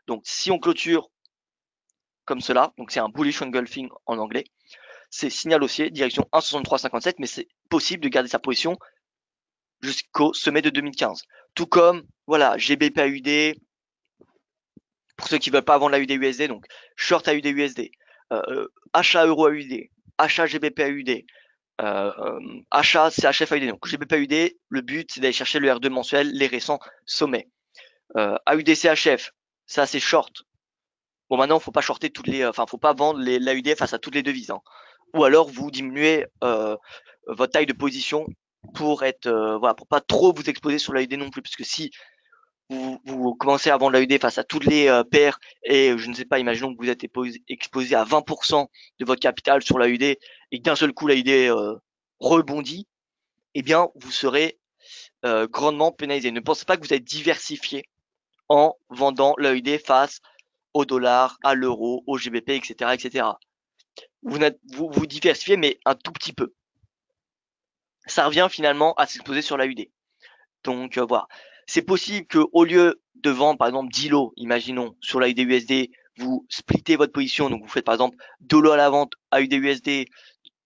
Donc si on clôture comme cela, donc c'est un bullish engulfing en anglais, c'est signal haussier, direction 1,6357, mais c'est possible de garder sa position jusqu'au sommet de 2015. Tout comme, voilà, GBP-AUD, pour ceux qui veulent pas vendre la UD-USD, donc short AUD-USD, achat euro-AUD, achat GBP-AUD, achat CHF-AUD. Donc GBP-AUD, le but c'est d'aller chercher le R2 mensuel, les récents sommets. AUD-CHF, ça c'est short. Bon, maintenant, faut pas shorter faut pas vendre l'AUD face à toutes les devises, hein. Ou alors vous diminuez votre taille de position pour être voilà, pour pas trop vous exposer sur l'AUD non plus, parce que si vous commencez à vendre l'AUD face à toutes les paires et je ne sais pas, imaginons que vous êtes exposé à 20% de votre capital sur l'AUD et que d'un seul coup l'AUD rebondit, eh bien vous serez grandement pénalisé. Ne pensez pas que vous êtes diversifié en vendant l'AUD face au dollar, à l'euro, au GBP, etc., etc. Vous diversifiez, mais un tout petit peu. Ça revient finalement à s'exposer sur l'AUD. Donc voilà. C'est possible que au lieu de vendre par exemple 10 lots, imaginons, sur l'AUD USD, vous splittez votre position. Donc vous faites par exemple 2 lots à la vente AUD USD,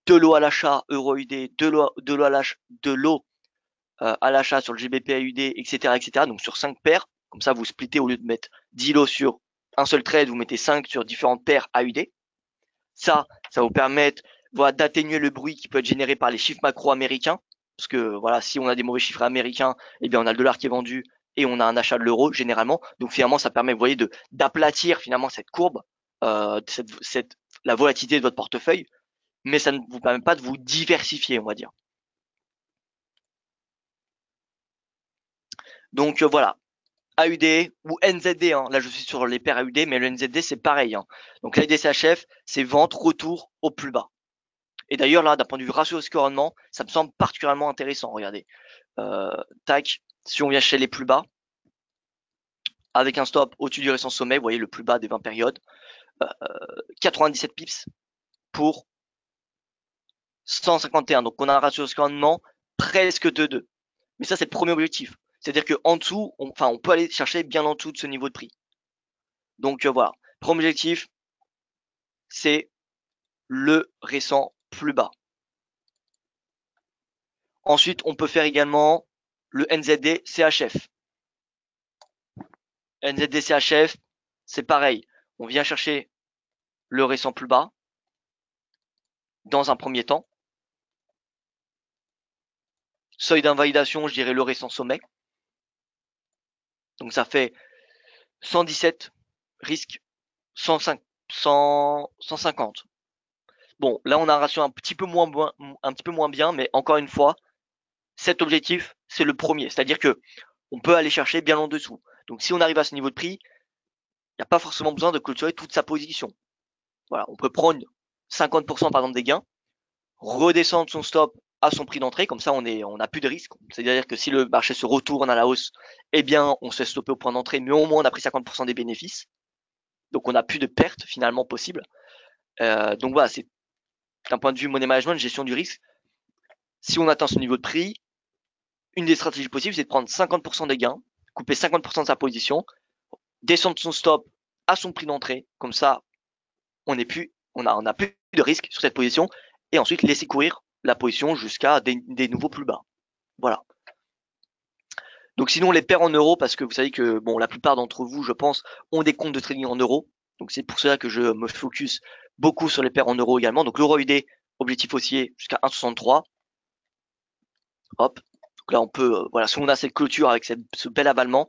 2 lots à l'achat euro UD, 2 lots à l'achat sur le GBP AUD, etc., etc. Donc sur 5 paires. Comme ça, vous splittez au lieu de mettre 10 lots sur un seul trade, vous mettez 5 sur différentes paires AUD. Ça va vous permettre voilà, d'atténuer le bruit qui peut être généré par les chiffres macro américains. Parce que voilà, si on a des mauvais chiffres américains, eh bien on a le dollar qui est vendu et on a un achat de l'euro généralement. Donc finalement, ça permet, vous voyez, d'aplatir finalement cette courbe, la volatilité de votre portefeuille, mais ça ne vous permet pas de vous diversifier, on va dire. Donc voilà, AUD ou NZD, hein. Là je suis sur les paires AUD, mais le NZD c'est pareil, hein. Donc l'AUD-CHF, c'est vente, retour au plus bas. Et d'ailleurs, là, d'un point de vue ratio risque rendement, ça me semble particulièrement intéressant. Regardez. Tac, si on vient chez les plus bas, avec un stop au-dessus du récent sommet, vous voyez le plus bas des 20 périodes, 97 pips pour 151. Donc on a un ratio risque rendement presque de 2. Mais ça, c'est le premier objectif. C'est-à-dire qu'en dessous, on peut aller chercher bien en dessous de ce niveau de prix. Donc voilà. Premier objectif, c'est le récent plus bas. Ensuite, on peut faire également le NZD CHF. NZD CHF, c'est pareil. On vient chercher le récent plus bas dans un premier temps. Seuil d'invalidation, je dirais le récent sommet. Donc ça fait 117 risque 150. Bon, là on a un ratio un petit peu moins bien, mais encore une fois, cet objectif, c'est le premier. C'est-à-dire que on peut aller chercher bien en dessous. Donc si on arrive à ce niveau de prix, il n'y a pas forcément besoin de clôturer toute sa position. Voilà, on peut prendre 50% par exemple des gains, redescendre son stop à son prix d'entrée, comme ça on n'a plus de risque. C'est-à-dire que si le marché se retourne à la hausse, eh bien on se fait stopper au point d'entrée, mais au moins on a pris 50% des bénéfices. Donc on n'a plus de pertes finalement possibles. Donc voilà, c'est d'un point de vue money management, gestion du risque. Si on atteint ce niveau de prix, une des stratégies possibles, c'est de prendre 50% des gains, couper 50% de sa position, descendre son stop à son prix d'entrée, comme ça on n'a plus de risque sur cette position, et ensuite laisser courir la position jusqu'à des nouveaux plus bas. Voilà. Donc sinon les paires en euros, parce que vous savez que bon, la plupart d'entre vous, je pense, ont des comptes de trading en euros. Donc c'est pour cela que je me focus beaucoup sur les paires en euros également. Donc l'euro UD, objectif haussier jusqu'à 1,63. Hop. Donc là on peut, voilà, si on a cette clôture avec ce bel avalement,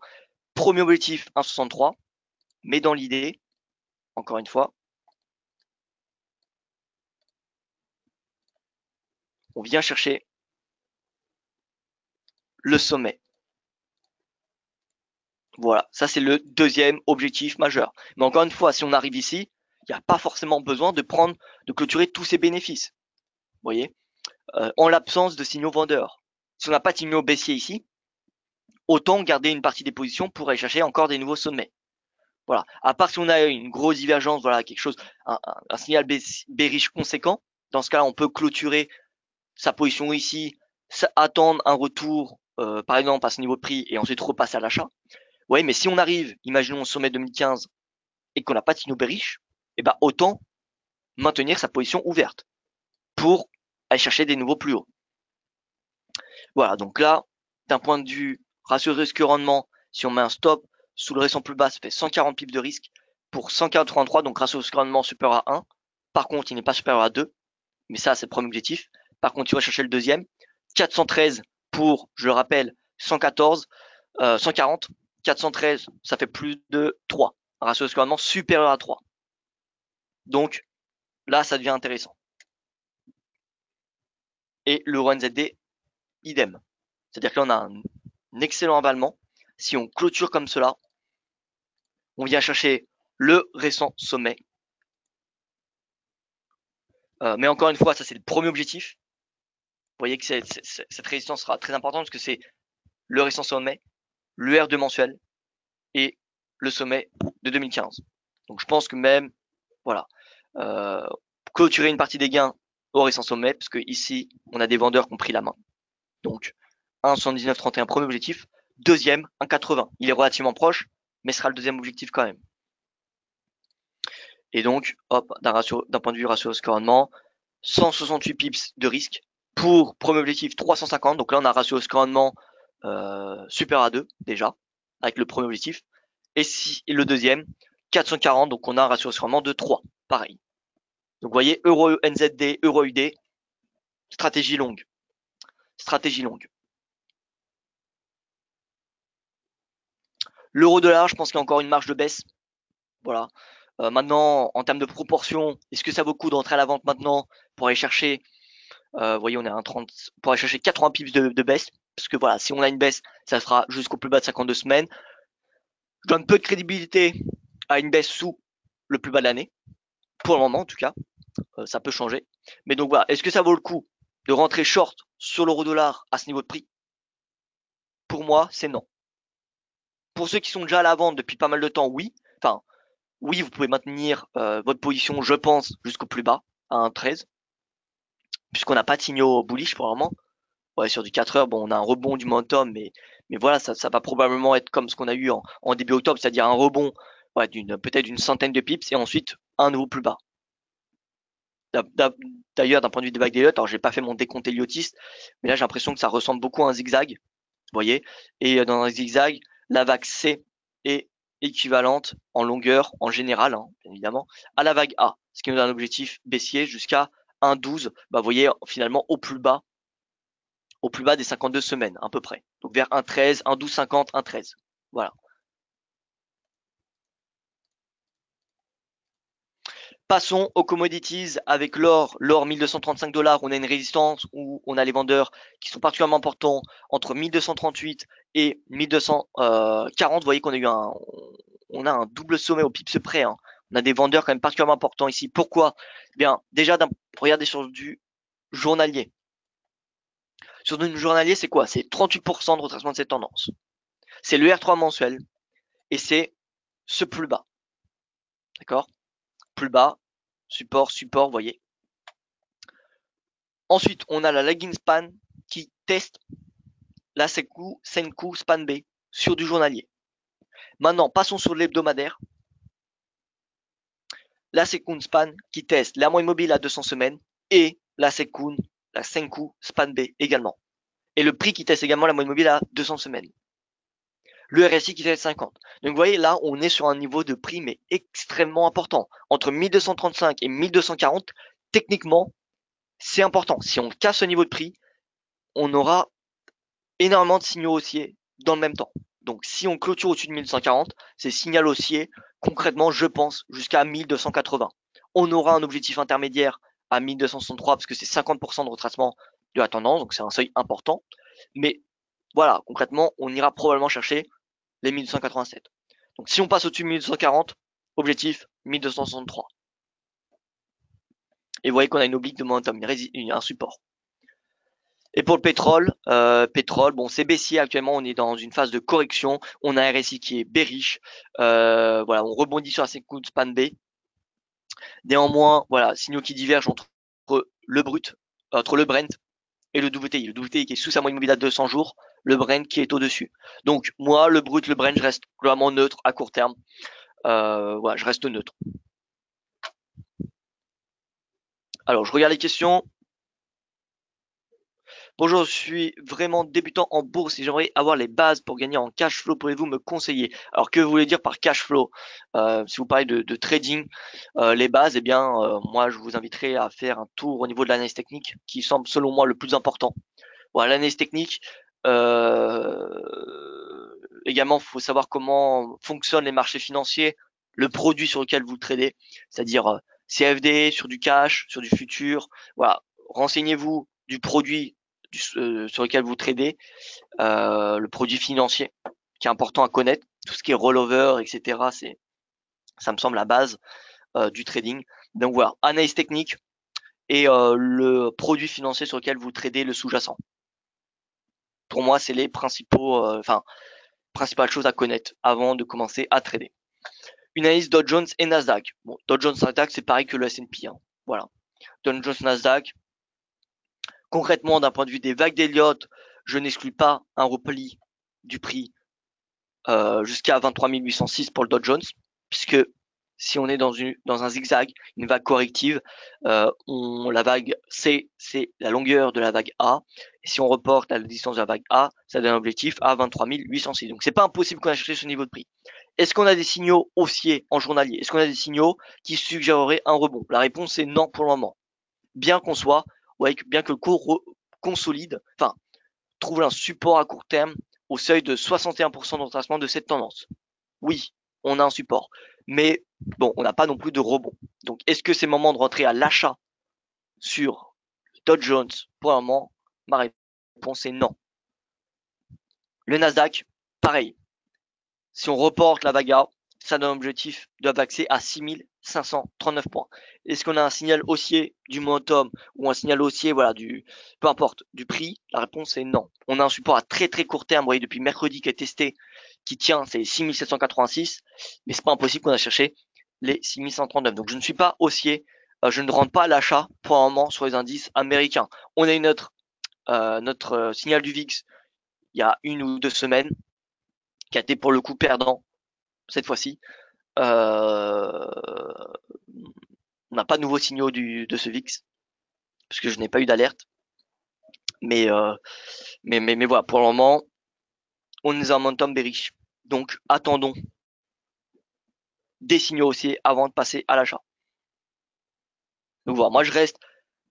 premier objectif 1,63. Mais dans l'idée, encore une fois, on vient chercher le sommet. Voilà, ça c'est le deuxième objectif majeur. Mais encore une fois, si on arrive ici, il n'y a pas forcément besoin de clôturer tous ces bénéfices. Vous voyez, en l'absence de signaux vendeurs. Si on n'a pas de signaux baissiers ici, autant garder une partie des positions pour aller chercher encore des nouveaux sommets. Voilà. À part si on a une grosse divergence, voilà, quelque chose, un signal bearish conséquent. Dans ce cas-là, on peut clôturer sa position ici, attendre un retour, par exemple, à ce niveau de prix et ensuite repasser à l'achat. Ouais, mais si on arrive, imaginons au sommet 2015 et qu'on n'a pas de signaux bearish, eh ben autant maintenir sa position ouverte pour aller chercher des nouveaux plus hauts. Voilà, donc là, d'un point de vue ratio risque-rendement, si on met un stop sous le récent plus bas, ça fait 140 pips de risque pour 143, donc ratio risque-rendement supérieur à 1. Par contre, il n'est pas supérieur à 2, mais ça, c'est le premier objectif. Par contre, tu vas chercher le deuxième. 413 pour, je le rappelle, 114, 140. 413, ça fait plus de 3. Un ratio risque-rendement supérieur à 3. Donc, là, ça devient intéressant. Et l'euro NZD, idem. C'est-à-dire que là, on a un excellent avalement. Si on clôture comme cela, on vient chercher le récent sommet. Mais encore une fois, ça c'est le premier objectif. Vous voyez que cette résistance sera très importante parce que c'est le récent sommet, le R2 mensuel et le sommet de 2015. Donc je pense que même, voilà, clôturer une partie des gains au récent sommet, parce que ici, on a des vendeurs qui ont pris la main. Donc 1,7931 premier objectif. Deuxième, 1,80. Il est relativement proche, mais ce sera le deuxième objectif quand même. Et donc, hop, d'un point de vue ratio risque-rendement, 168 pips de risque pour premier objectif 350. Donc là, on a un ratio risque-rendement supérieur à 2 déjà, avec le premier objectif. Et le deuxième, 440. Donc on a un ratio risque-rendement de 3. Pareil. Donc vous voyez, euro NZD, euro UD, stratégie longue. Stratégie longue. L'euro dollar, je pense qu'il y a encore une marge de baisse. Voilà. Maintenant, en termes de proportion, est-ce que ça vaut le coup d'entrer à la vente maintenant pour aller chercher, vous voyez, on est à 1,30, pour aller chercher 80 pips de baisse, parce que voilà, si on a une baisse, ça sera jusqu'au plus bas de 52 semaines. Je donne peu de crédibilité à une baisse sous le plus bas de l'année, pour le moment en tout cas, ça peut changer. Mais donc voilà, est-ce que ça vaut le coup de rentrer short sur l'euro dollar à ce niveau de prix? Pour moi, c'est non. Pour ceux qui sont déjà à la vente depuis pas mal de temps, oui. Enfin, oui, vous pouvez maintenir votre position, je pense, jusqu'au plus bas, à 1,13, puisqu'on n'a pas de signaux bullish pour le moment. Ouais, sur du 4 heures, bon, on a un rebond du momentum, mais voilà, ça va probablement être comme ce qu'on a eu en début octobre, c'est-à-dire un rebond ouais, peut-être d'une centaine de pips et ensuite un nouveau plus bas. D'ailleurs, d'un point de vue des vagues d'Elliott, alors j'ai pas fait mon décompte Elliotiste, mais là j'ai l'impression que ça ressemble beaucoup à un zigzag, vous voyez, et dans un zigzag, la vague C est équivalente en longueur, en général, hein, bien évidemment, à la vague A, ce qui nous donne un objectif baissier jusqu'à 1,12, bah, vous voyez, finalement, au plus bas des 52 semaines, à peu près. Donc vers 1,13, 1,1250, 1,13. Voilà. Passons aux commodities avec l'or. L'or 1235 $, on a une résistance où on a les vendeurs qui sont particulièrement importants entre 1238 et 1240, vous voyez qu'on a eu on a un double sommet au pips près, hein. On a des vendeurs quand même particulièrement importants ici. Pourquoi? Eh bien, déjà, regardez sur du journalier. Sur du journalier, c'est quoi? C'est 38% de retracement de cette tendance. C'est le R3 mensuel et c'est ce plus bas. D'accord? Plus bas, support, support, vous voyez. Ensuite, on a la lagging span qui teste la Senkou span B sur du journalier. Maintenant, passons sur l'hebdomadaire. La Senkou span qui teste la moyenne mobile à 200 semaines et la Senkou span B également. Et le prix qui teste également la moyenne mobile à 200 semaines. Le RSI qui teste 50. Donc vous voyez là, on est sur un niveau de prix mais extrêmement important. Entre 1235 et 1240, techniquement, c'est important. Si on casse ce niveau de prix, on aura énormément de signaux haussiers dans le même temps. Donc si on clôture au-dessus de 1140, c'est signal haussier concrètement, je pense, jusqu'à 1280. On aura un objectif intermédiaire à 1263 parce que c'est 50% de retracement de la tendance, donc c'est un seuil important. Mais voilà, concrètement, on ira probablement chercher les 1287. Donc si on passe au-dessus de 1240, objectif 1263. Et vous voyez qu'on a une oblique de momentum, un support. Et pour le pétrole, bon, c'est baissier actuellement, on est dans une phase de correction. On a un RSI qui est bearish. Voilà, on rebondit sur la Senkou span B. Néanmoins, voilà, signaux qui divergent entre le brut, entre le Brent et le WTI. Le WTI qui est sous sa moyenne mobile à 200 jours, le Brent qui est au-dessus. Donc moi, le brut, le Brent, je reste globalement neutre à court terme. Voilà, je reste neutre. Alors, je regarde les questions. Bonjour, je suis vraiment débutant en bourse et j'aimerais avoir les bases pour gagner en cash flow. Pouvez-vous me conseiller? Alors, que voulez dire par cash flow? Si vous parlez de trading, les bases, eh bien, moi, je vous inviterai à faire un tour au niveau de l'analyse technique, qui semble, selon moi, le plus important. Voilà, l'analyse technique. Également, il faut savoir comment fonctionnent les marchés financiers, le produit sur lequel vous tradez, c'est-à-dire CFD, sur du cash, sur du futur. Voilà, renseignez-vous du produit sur lequel vous tradez, le produit financier, qui est important à connaître. Tout ce qui est rollover, etc., ça me semble la base du trading. Donc voilà, analyse technique et le produit financier sur lequel vous tradez le sous-jacent. Pour moi, c'est les principales choses à connaître avant de commencer à trader. Une analyse Dow Jones et Nasdaq. Bon, Dow Jones Nasdaq, c'est pareil que le S&P. Hein. Voilà. Dow Jones Nasdaq. Concrètement, d'un point de vue des vagues d'Elliott, je n'exclus pas un repli du prix jusqu'à 23 806 pour le Dow Jones, puisque si on est dans un zigzag, une vague corrective, la vague C, c'est la longueur de la vague A, et si on reporte à la distance de la vague A, ça donne un objectif à 23 806. Donc c'est pas impossible qu'on ait cherché ce niveau de prix. Est-ce qu'on a des signaux haussiers en journalier? Est-ce qu'on a des signaux qui suggéreraient un rebond? La réponse est non pour le moment. Bien qu'on soit, bien que le cours consolide, trouve un support à court terme au seuil de 61% de retracement de cette tendance. Oui, on a un support. Mais bon, on n'a pas non plus de rebond. Donc, est-ce que c'est le moment de rentrer à l'achat sur Dow Jones? Pour le moment, ma réponse est non. Le Nasdaq, pareil. Si on reporte la vague A, ça donne un objectif de la vague C à 6539 points. Est-ce qu'on a un signal haussier du momentum ou un signal haussier, voilà, peu importe, du prix? La réponse est non. On a un support à très très court terme, vous voyez, depuis mercredi qui est testé, qui tient, c'est 6786, mais c'est pas impossible qu'on a cherché les 6139. Donc je ne suis pas haussier, je ne rentre pas à l'achat pour un moment sur les indices américains. On a eu notre signal du VIX il y a 1 ou 2 semaines, qui a été pour le coup perdant cette fois-ci. On n'a pas de nouveaux signaux de ce VIX, parce que je n'ai pas eu d'alerte. Mais voilà, pour le moment, on est en momentum bearish. Donc attendons des signaux haussiers avant de passer à l'achat. Donc voilà, moi je reste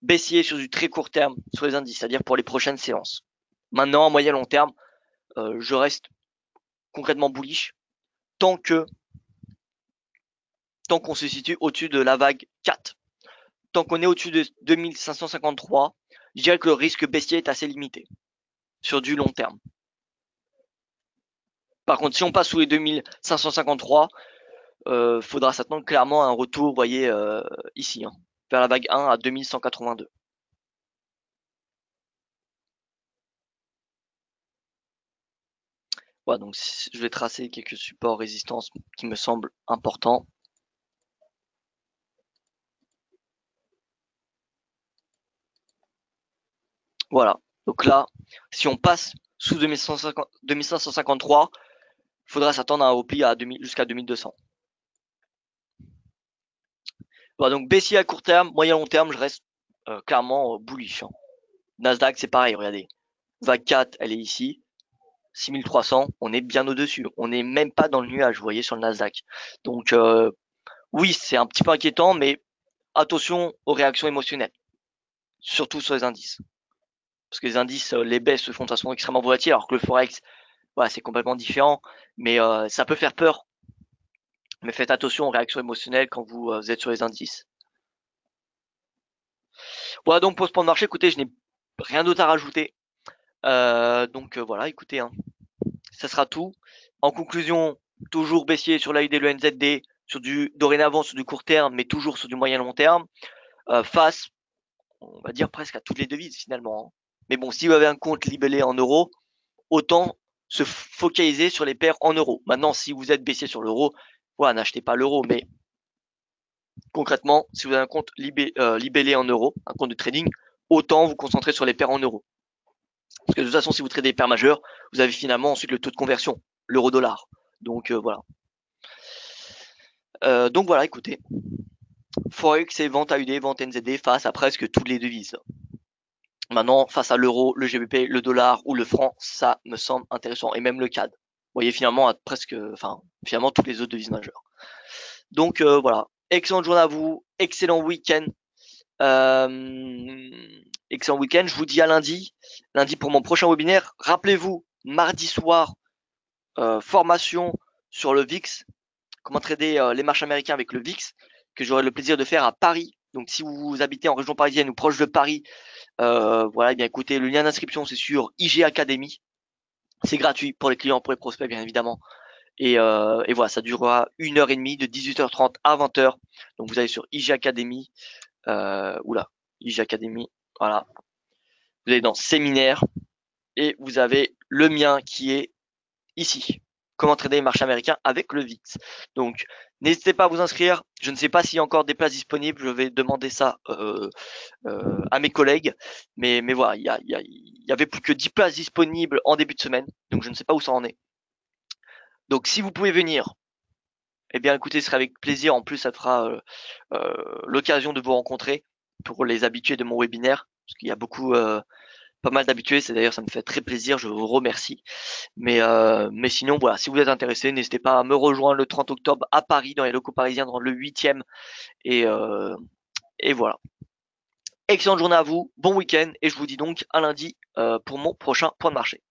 baissier sur du très court terme sur les indices, c'est-à-dire pour les prochaines séances. Maintenant, à moyen long terme, je reste concrètement bullish tant qu'on se situe au-dessus de la vague 4. Tant qu'on est au-dessus de 2553, je dirais que le risque baissier est assez limité sur du long terme. Par contre, si on passe sous les 2553, faudra s'attendre clairement à un retour, vous voyez, ici, hein, vers la vague 1 à 2182. Voilà, donc je vais tracer quelques supports résistance qui me semblent importants. Voilà. Donc là, si on passe sous 2553, faudra s'attendre à un repli jusqu'à 2200. Voilà, donc baissier à court terme, moyen long terme, je reste clairement bullish, hein. Nasdaq, c'est pareil, regardez. Vague 4, elle est ici. 6300, on est bien au-dessus. On n'est même pas dans le nuage, vous voyez, sur le Nasdaq. Donc, oui, c'est un petit peu inquiétant, mais attention aux réactions émotionnelles, surtout sur les indices. Parce que les indices, les baisses se font de façon extrêmement volatile, alors que le Forex, voilà, c'est complètement différent. Mais ça peut faire peur. Mais faites attention aux réactions émotionnelles quand vous êtes sur les indices. Voilà donc pour ce point de marché, écoutez, je n'ai rien d'autre à rajouter. Donc voilà, écoutez, hein, ça sera tout. En conclusion, toujours baissier sur l'AUD et le NZD, dorénavant sur du court terme, mais toujours sur du moyen long terme, face, on va dire presque à toutes les devises finalement, hein. Mais bon, si vous avez un compte libellé en euros, autant se focaliser sur les paires en euros. Maintenant, si vous êtes baissier sur l'euro, voilà, n'achetez pas l'euro, mais concrètement, si vous avez un compte libellé en euros, un compte de trading, autant vous concentrer sur les paires en euros. Parce que de toute façon, si vous tradez des paires majeures, vous avez finalement ensuite le taux de conversion, l'euro-dollar. Donc voilà. Donc voilà, écoutez. Forex et vente AUD, vente NZD face à presque toutes les devises. Maintenant, face à l'euro, le GBP, le dollar ou le franc, ça me semble intéressant. Et même le CAD. Vous voyez finalement à finalement toutes les autres devises majeures. Donc voilà. Excellente journée à vous, excellent week-end. Excellent week-end. Je vous dis à lundi. Lundi pour mon prochain webinaire. Rappelez-vous, mardi soir, formation sur le VIX. Comment trader les marchés américains avec le VIX, que j'aurai le plaisir de faire à Paris. Donc si vous habitez en région parisienne ou proche de Paris, voilà, eh bien écoutez, le lien d'inscription c'est sur IG Academy. C'est gratuit pour les clients, pour les prospects bien évidemment. Et voilà, ça durera 1h30 de 18h30 à 20h. Donc vous allez sur IG Academy. IG Academy, voilà. Vous allez dans séminaire et vous avez le mien qui est ici. Comment trader les marchés américains avec le VIX. Donc, n'hésitez pas à vous inscrire. Je ne sais pas s'il y a encore des places disponibles. Je vais demander ça à mes collègues. Mais voilà, il y avait plus que 10 places disponibles en début de semaine. Donc, je ne sais pas où ça en est. Donc, si vous pouvez venir, eh bien, écoutez, ce sera avec plaisir. En plus, ça fera l'occasion de vous rencontrer pour les habitués de mon webinaire. Parce qu'il y a pas mal d'habitués. C'est d'ailleurs, ça me fait très plaisir. Je vous remercie. Mais sinon, voilà, si vous êtes intéressé, n'hésitez pas à me rejoindre le 30 octobre à Paris, dans les locaux parisiens, dans le 8e. Et voilà. Excellente journée à vous, bon week-end, et je vous dis donc à lundi pour mon prochain point de marché.